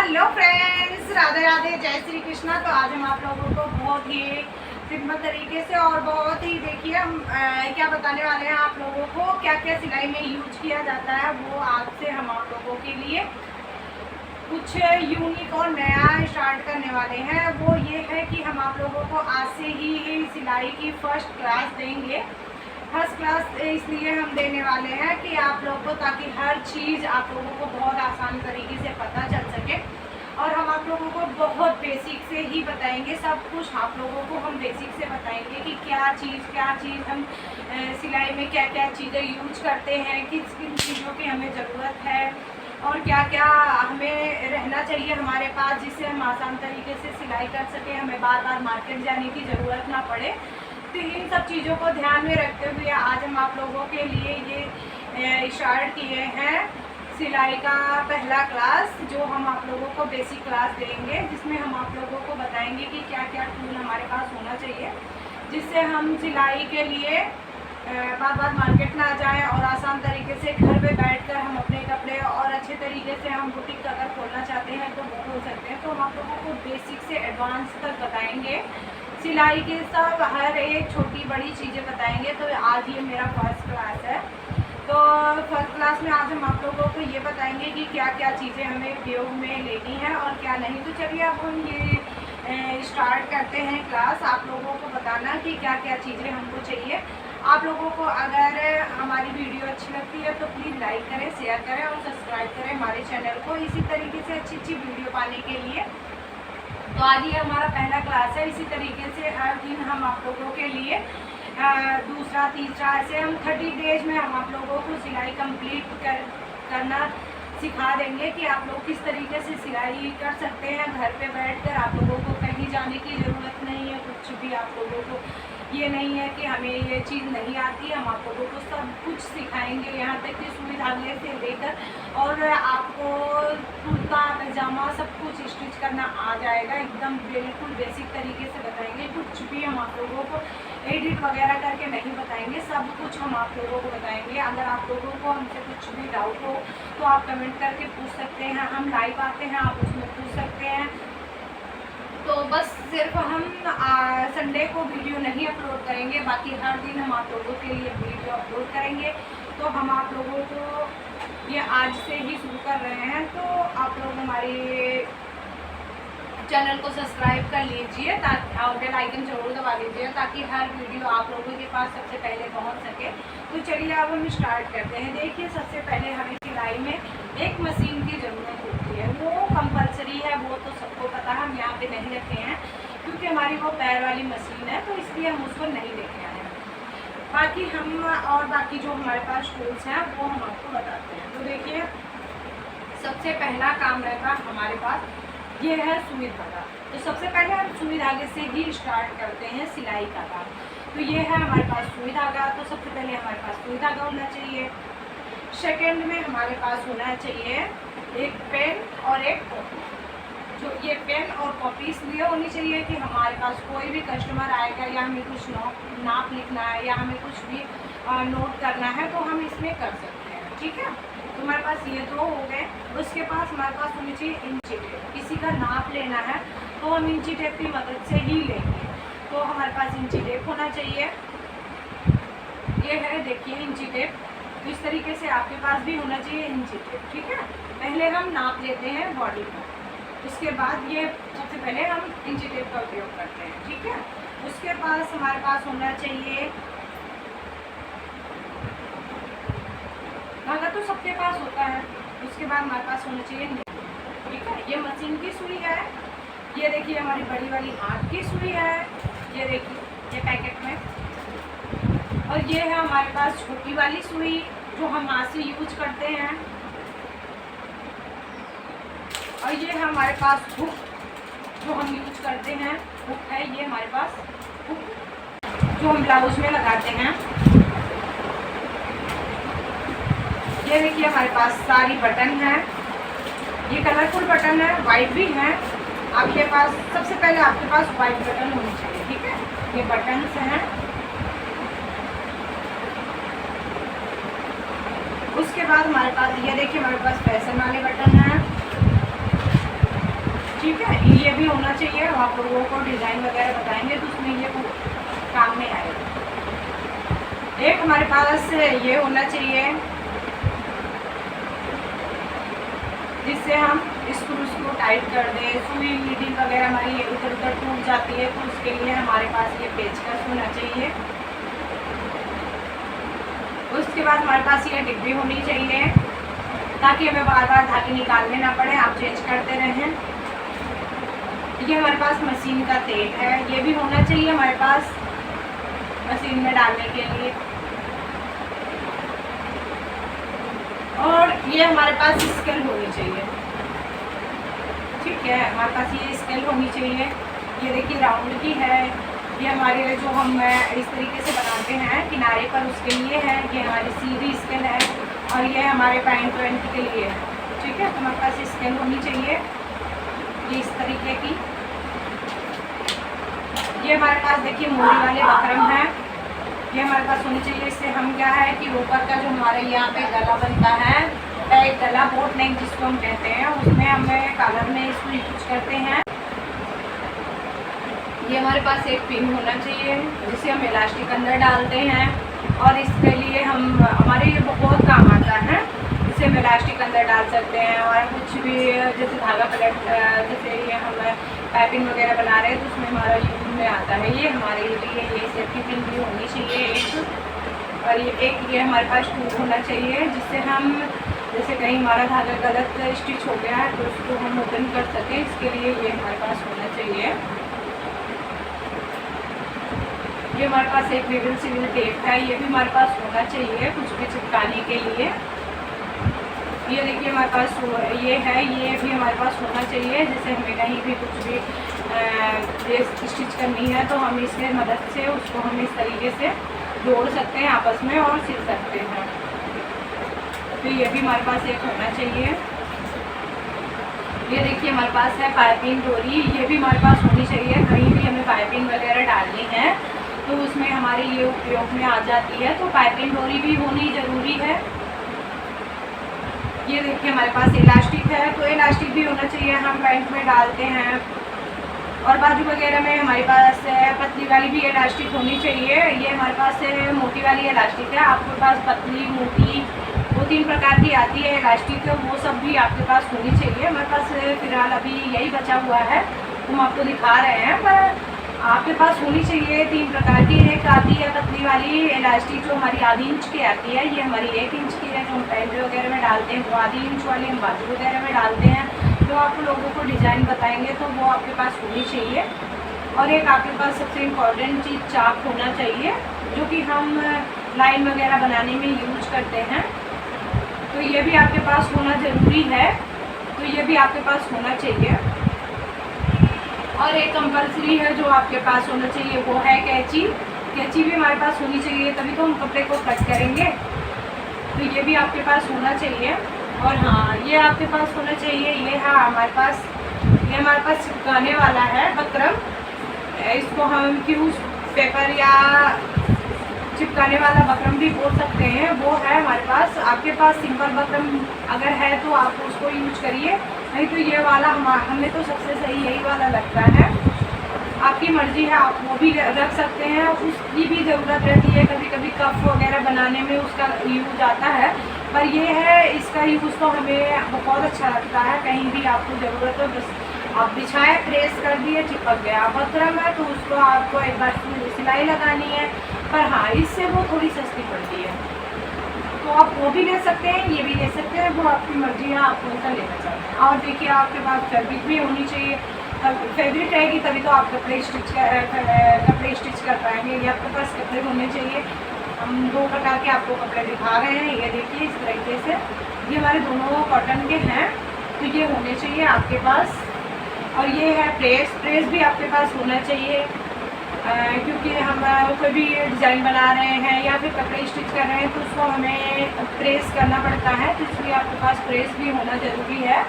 Hello friends, Radhe Radhe, जय श्री कृष्णा। तो आज हम आप लोगों को बहुत ही सिंपल तरीके से और बहुत ही देखिए हम क्या बताने वाले हैं आप लोगों को, क्या क्या सिलाई में यूज किया जाता है वो आज से हम आप लोगों के लिए कुछ यूनिक और नया स्टार्ट करने वाले हैं। वो ये है कि हम आप लोगों को आज से ही सिलाई की फर्स्ट क्लास देंगे। फर्स्ट क्लास इसलिए हम देने वाले हैं कि आप लोगों को, ताकि हर चीज़ आप लोगों को बहुत आसान तरीके से पता चल सके। और हम आप लोगों को बहुत बेसिक से ही बताएंगे, सब कुछ आप लोगों को हम बेसिक से बताएंगे कि क्या चीज़ हम सिलाई में क्या क्या चीज़ें यूज करते हैं, किस किन चीज़ों की हमें ज़रूरत है और क्या क्या हमें रहना चाहिए हमारे पास, जिससे हम आसान तरीके से सिलाई कर सकें, हमें बार बार मार्केट जाने की ज़रूरत ना पड़े। तो इन सब चीज़ों को ध्यान में रखते हुए आज हम आप लोगों के लिए ये स्टार्ट किए हैं सिलाई का पहला क्लास, जो हम आप लोगों को बेसिक क्लास देंगे, जिसमें हम आप लोगों को बताएंगे कि क्या क्या टूल हमारे पास होना चाहिए, जिससे हम सिलाई के लिए बार बार मार्केट ना जाएं और आसान तरीके से घर पे बैठकर हम अपने कपड़े और अच्छे तरीके से हम बुटीक अगर खोलना चाहते हैं तो वो खोल सकते हैं। तो हम आप लोगों को बेसिक से एडवांस तक बताएंगे, सिलाई के सब हर एक छोटी बड़ी चीज़ें बताएंगे। तो आज ये मेरा फर्स्ट क्लास है। तो फर्स्ट क्लास में आज हम आप लोगों को ये बताएंगे कि क्या क्या चीज़ें हमें उपयोग में लेनी है और क्या नहीं। तो चलिए अब हम ये स्टार्ट करते हैं क्लास। आप लोगों को बताना कि क्या क्या चीज़ें हमको चाहिए। आप लोगों को अगर हमारी वीडियो अच्छी लगती है तो प्लीज़ लाइक करें, शेयर करें और सब्सक्राइब करें हमारे चैनल को, इसी तरीके से अच्छी अच्छी वीडियो पाने के लिए। तो आज ये हमारा पहला क्लास है। इसी तरीके से हर दिन हम आप लोगों के लिए दूसरा तीसरा ऐसे हम 30 डेज में हम आप लोगों को सिलाई कंप्लीट करना सिखा देंगे कि आप लोग किस तरीके से सिलाई कर सकते हैं घर पे बैठकर। आप लोगों को कहीं जाने की ज़रूरत नहीं है, कुछ भी आप लोगों को ये नहीं है कि हमें ये चीज़ नहीं आती। हम आप लोगों को सब कुछ सिखाएंगे, यहाँ तक कि सुई धागे से लेकर और आपको कुर्ता पैजामा सब कुछ स्टिच करना आ जाएगा। एकदम बिल्कुल बेसिक तरीके से बताएंगे, कुछ भी हम आप लोगों को एडिट वगैरह करके नहीं बताएंगे, सब कुछ हम आप लोगों को बताएंगे। अगर आप लोगों को हमसे कुछ भी डाउट हो तो आप कमेंट करके पूछ सकते हैं, हम लाइव आते हैं, आप उसमें पूछ सकते हैं। तो बस सिर्फ हम संडे को वीडियो नहीं अपलोड करेंगे, बाकी हर दिन हम आप लोगों के लिए वीडियो अपलोड करेंगे। तो हम आप लोगों को ये आज से ही शुरू कर रहे हैं, तो आप लोग हमारे चैनल को सब्सक्राइब कर लीजिए और बेल आइकन जरूर दबा लीजिए, ताकि हर वीडियो आप लोगों के पास सबसे पहले पहुंच सके। तो चलिए अब हम स्टार्ट करते हैं। देखिए, सबसे पहले हमें सिलाई में एक मशीन की ज़रूरत होती है, वो कंपलसरी है, वो तो सबको पता है। हम यहाँ पे नहीं रखे हैं क्योंकि हमारी वो पैर वाली मशीन है, तो इसलिए हम उसको नहीं लेके आए हैं। बाकी जो हमारे पास टूल्स हैं वो हम आपको बताते हैं। तो देखिए, सबसे पहला काम रहेगा हमारे पास ये है सुई धागा। तो सबसे पहले हम सुई धागे से ही स्टार्ट करते हैं सिलाई का काम। तो ये है हमारे पास सुई धागा। तो सबसे पहले हमारे पास सुई धागा होना चाहिए। सेकेंड में हमारे पास होना चाहिए एक पेन और एक कॉपी। जो ये पेन और कॉपी इसलिए होनी चाहिए कि हमारे पास कोई भी कस्टमर आएगा या हमें कुछ नाप लिखना है या हमें कुछ भी नोट करना है तो हम इसमें कर सकते हैं, ठीक है। तो हमारे पास ये दो हो गए। उसके पास हमारे पास होनी चाहिए इंची टेप। किसी का नाप लेना है तो हम इंची टेप की मदद से ही लेंगे। तो हमारे पास इंची टेप होना चाहिए। ये है, देखिए इंची टेप। तो इस तरीके से आपके पास भी होना चाहिए इंची टेप, ठीक है। पहले हम नाप लेते हैं बॉडी को, उसके बाद ये सबसे पहले हम इंची टेप का उपयोग करते हैं, ठीक है। उसके पास हमारे पास होना चाहिए धागा, तो सबके पास होता है। उसके बाद हमारे पास होना चाहिए नीडल, ठीक है। ये मशीन की सुई है। ये देखिए हमारी बड़ी वाली हाथ की सुई है। ये देखिए ये पैकेट में। और ये है हमारे पास छोटी वाली सुई जो हम हाथ से यूज करते हैं। और ये है हमारे पास हुक जो हम यूज करते हैं। हुक है ये हमारे पास, हुक जो हम ब्लाउज में लगाते हैं। ये देखिए हमारे पास सारी बटन है। ये कलरफुल बटन है, वाइट भी है। आपके पास सबसे पहले आपके पास वाइट बटन होनी चाहिए, ठीक है। ये बटन्स हैं। उसके बाद हमारे पास ये देखिए हमारे पास फैशन वाले बटन हैं। ये भी होना चाहिए। हम आप लोगों को डिज़ाइन वगैरह बताएंगे तो उसमें ये काम में आएगा। एक हमारे पास ये होना चाहिए जिससे हम स्क्रूज को टाइट कर दें। सुई नीडिल वगैरह हमारी इधर उधर टूट जाती है तो उसके लिए हमारे पास ये पेचकस होना चाहिए। उसके बाद हमारे पास ये डिब्बी होनी चाहिए ताकि हमें बार बार धागे निकालने ना पड़े, आप चेंज करते रहें। ये हमारे पास मशीन का तेल है, ये भी होना चाहिए हमारे पास मशीन में डालने के लिए। और ये हमारे पास स्केल होनी चाहिए, ठीक है, हमारे पास ये स्केल होनी चाहिए। ये देखिए राउंड की है, ये हमारे जो हम इस तरीके से बनाते हैं किनारे पर उसके लिए है। ये हमारी सीधी स्केल है और ये हमारे पैंट के लिए है, ठीक है। तो हमारे पास स्केल होनी चाहिए ये इस तरीके की। ये हमारे पास देखिए मोरी वाले बकरम है, ये हमारे पास होनी चाहिए। इससे हम क्या है कि ऊपर का जो हमारे यहाँ पे गला बनता है, एक गला बोट नेक जिसको हम कहते हैं, उसमें हमें कॉलर में इसको यूज करते हैं। ये हमारे पास एक पिन होना चाहिए जिसे हम इलास्टिक अंदर डालते हैं और इसके लिए हमारे ये बहुत काम आता है। इसे हम इलास्टिक अंदर डाल सकते हैं और कुछ भी जैसे धागा पलट, जैसे ये हम पाइपिंग वगैरह बना रहे हैं तो उसमें हमारा यूज में आता है। ये हमारे लिए ये सेफ्टी पिन भी होनी चाहिए एक। और ये हमारे पास टूल होना चाहिए जिससे हम जैसे कहीं हमारा धागा गलत स्टिच हो गया है तो उसको हम ओपन कर सकें, इसके लिए ये हमारे पास होना चाहिए। ये हमारे पास एक रिबन सिविल टेप है, ये भी हमारे पास होना चाहिए कुछ भी चिपकाने के लिए। ये देखिए हमारे पास ये है, ये भी हमारे पास होना चाहिए। जैसे हमें कहीं भी कुछ भी स्टिच करनी है तो हम इसके मदद से उसको हम इस तरीके से जोड़ सकते हैं आपस में और सिल सकते हैं। तो ये भी हमारे पास एक होना चाहिए। ये देखिए हमारे पास है पाइपिंग डोरी, ये भी हमारे पास होनी चाहिए। कहीं भी हमें पाइपिंग वगैरह डालनी है तो उसमें हमारे ये उपयोग में आ जाती है, तो पाइपिंग डोरी भी होनी ज़रूरी है। ये देखिए हमारे पास इलास्टिक है, तो इलास्टिक भी होना चाहिए, हम पैंट में डालते हैं। और बाजू वगैरह में हमारे पास पतली वाली भी इलास्टिक होनी चाहिए। ये हमारे पास मोटी वाली इलास्टिक है, आपके पास पतली मोटी 2-3 प्रकार की आती है इलास्टिक, वो सब भी आपके पास होनी चाहिए। हमारे पास फिलहाल अभी यही बचा हुआ है, हम आपको दिखा रहे हैं, पर आपके पास होनी चाहिए 3 प्रकार की। एक आती है पतली वाली इलास्टिक जो हमारी आधी इंच की आती है, ये हमारी 1 इंच की है जो हम पैंट वगैरह में डालते हैं, वो आधी इंच वाली हम बाजू वगैरह में डालते हैं। तो आप लोगों को डिज़ाइन बताएंगे तो वो आपके पास होनी चाहिए। और एक आपके पास सबसे इम्पॉर्टेंट चीज़ चाक होना चाहिए जो कि हम लाइन वगैरह बनाने में यूज करते हैं, तो ये भी आपके पास होना ज़रूरी है। तो ये भी आपके पास होना चाहिए। और एक कंपल्सरी है जो आपके पास होना चाहिए, वो है कैंची। कैंची भी हमारे पास होनी चाहिए, तभी तो हम कपड़े को कट करेंगे। तो ये भी आपके पास होना चाहिए। और हाँ, ये आपके पास होना चाहिए, ये है हमारे पास, ये हमारे पास चिपकाने वाला है बकरम। इसको हम फ्यूज पेपर या चिपकाने वाला बकरम भी बोल सकते हैं, वो है हमारे पास। आपके पास सिंपल बकरम अगर है तो आप उसको यूज करिए, नहीं तो ये वाला हमें तो सबसे सही यही वाला लगता है। आपकी मर्ज़ी है, आप वो भी रख सकते हैं। उसकी भी ज़रूरत रहती है, कभी कभी कप वगैरह बनाने में उसका यूज आता है, पर ये है इसका यूज़ तो हमें बहुत अच्छा लगता है। कहीं भी आपको ज़रूरत हो बस आप बिछाए, प्रेस कर दिए, चिपक गया। बकरम है तो उसको आपको एक बार सिलाई लगानी है, पर हाँ इससे वो थोड़ी सस्ती पड़ती है, तो आप वो भी ले सकते हैं, ये भी ले सकते हैं, वो आपकी मर्ज़ी है, आप कौन सा लेना चाहते हैं। और देखिए आपके पास फैब्रिक भी होनी चाहिए, फैब्रिक रहेगी तभी तो आप कपड़े स्टिच कर पाएंगे। ये आपके पास कपड़े होने चाहिए। हम 2 प्रकार के आपको कपड़े दिखा रहे हैं, ये देखिए इस तरीके से, ये हमारे दोनों कॉटन के हैं, तो ये होने चाहिए आपके पास। और ये है प्रेस भी आपके पास होना चाहिए, क्योंकि हम कोई भी डिज़ाइन बना रहे हैं या फिर कपड़े स्टिच कर रहे हैं तो उसको हमें प्रेस करना पड़ता है, तो इसलिए आपके पास प्रेस भी होना ज़रूरी है।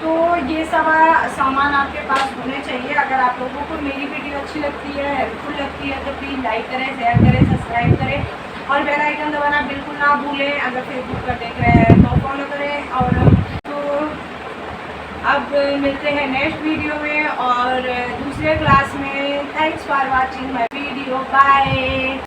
तो ये सब सामान आपके पास होने चाहिए। अगर आप लोगों को मेरी वीडियो अच्छी लगती है, हेल्पफुल लगती है, तो प्लीज़ लाइक करें, शेयर करें, सब्सक्राइब करें और बेल आइकन दबाना बिल्कुल ना भूलें। अगर फेसबुक पर देख रहे हैं तो फॉलो करें। और तो अब मिलते हैं नेक्स्ट वीडियो में और दूसरे क्लास में। Thanks for watching my video. Bye.